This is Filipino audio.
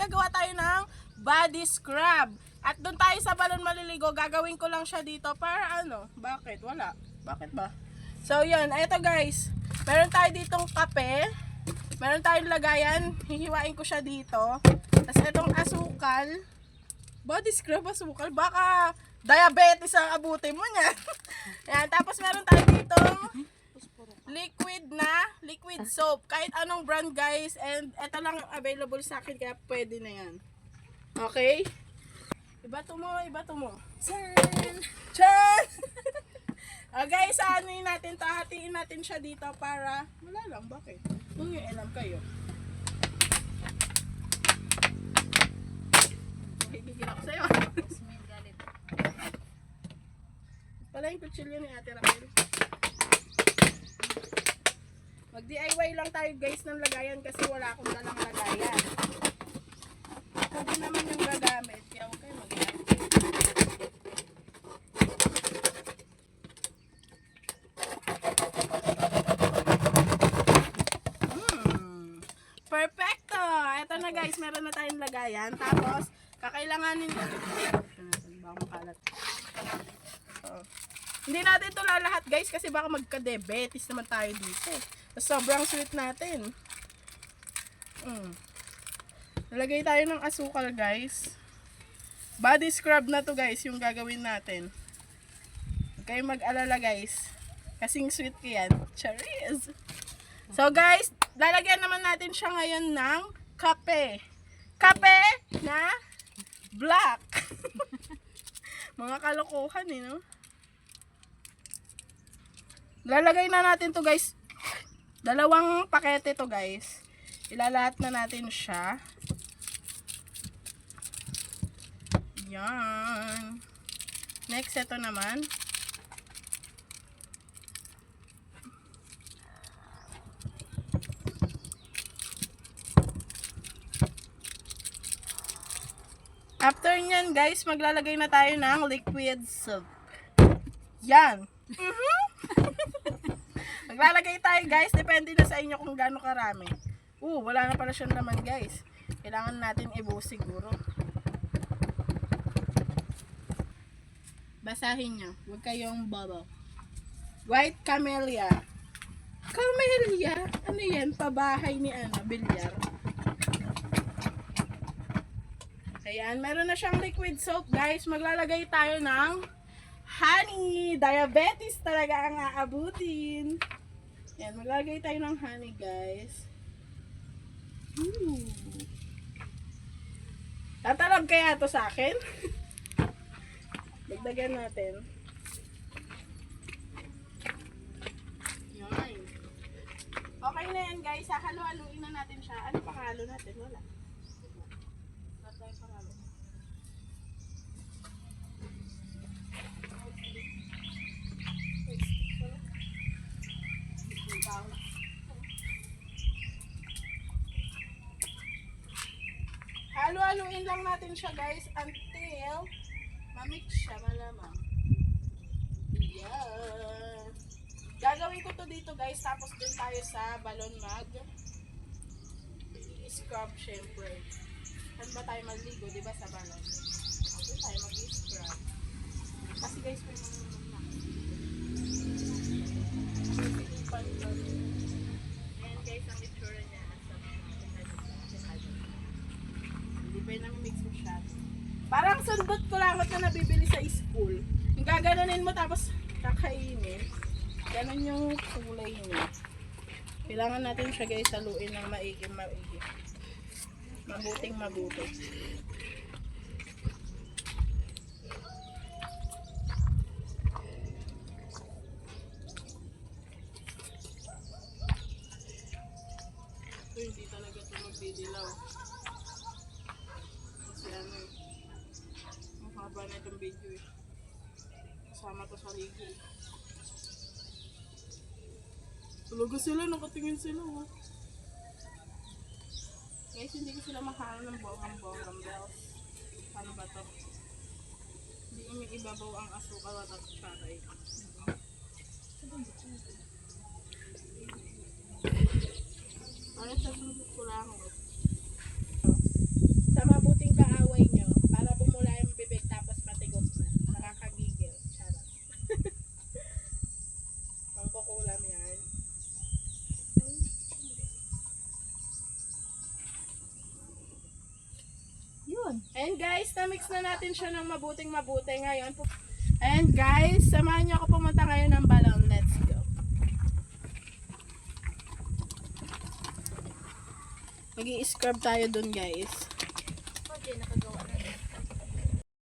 gagawa tayo ng body scrub. At doon tayo sa balon maliligo, gagawin ko lang siya dito para ano? Bakit? Wala. Bakit ba? So yun, eto guys. Meron tayo ditong kape. Meron tayong lagayan. Hihiwain ko siya dito. Tapos itong asukal. Body scrub asukal. Baka diabetes ang abutin mo niya. Ayan, tapos meron tayo ditong liquid soap. Kahit anong brand guys. And ito lang available sa akin kaya pwede na yan. Okay? Ibato mo. Chan! Guys, anuin natin to. Hatiin natin siya dito para wala lang. Bakit? Kung yung alam kayo. Higigil ako sa'yo. Pala yung kutsilyo ni Ate Raquel. Mag DIY lang tayo guys ng lagayan kasi wala akong dalang lagayan. Ako din naman yung gagamit. Kaya huwag kayo mag-gamit. Perfecto! Ito na guys, meron na tayong lagayan. Tapos, kakailanganin hindi natin ito lalahat guys kasi baka magka-diabetes naman tayo dito. Sobrang sweet natin. Nalagay tayo ng asukal guys. Body scrub na to guys yung gagawin natin. Huwag kayong mag-alala guys. Kasing sweet ko yan. Charis! So guys, lalagyan naman natin siya ngayon ng kape. Kape na black. Mga kalokohan eh, no? Lalagay na natin to guys. 2 pakete to guys. Ilalahat na natin siya. Yan. Next, ito naman. After nyan guys, maglalagay na tayo ng liquid soap. Yan. Maglalagay tayo guys, depende na sa inyo kung gaano karami. Wala na pala siyang laman guys. Kailangan natin ibuhos siguro. Basahin nyo, huwag kayong bobo. White camellia. Camellia? Ano yan? Pabahay ni Bilyar. Ayan, meron na siyang liquid soap guys. Maglalagay tayo ng honey. Diabetes talaga ang aabutin. Ayan, maglalagay tayo ng honey guys. Tatalab kaya to sa akin? Dagdagan natin. Yan. Okay na yan guys. Halo-haluin na natin siya. Ano pang halo natin? Wala. Halo-haluin lang natin siya guys until mamix siya malamang. Yan. Gagawin ko to dito guys, tapos dun tayo sa balon mag-scrub syempre. Saan ba tayo magligo, diba sa balon? Dun tayo mag-scrub. Kasi guys, may mga ayan guys, ang itsura niya. Hindi pa yun namimix mo siya. Parang sundot ko lang na nabibili sa school. Yung gaganunin mo tapos kakainin. Ganon yung kulay niya. Kailangan natin siya guys haluin ng maigi. Mabuting mabuti. Hindi talaga ito magdidilaw. Kasi ang haba na itong video eh. Kasama to sa ligo eh. Talaga sila, nakatingin sila oh. Guys, hindi ko sila makahalo ng bonggang bells. Ano ba to? Hindi ko may ibabaw ang asukal at taray. Ano sa sunod ko lang oh. yun. And guys, na-mix na natin siya ng mabuting mabuti ngayon. And guys, samahan niyo ako pumunta ngayon ng balon. Let's go. Mag-i-scrub tayo dun guys. Okay,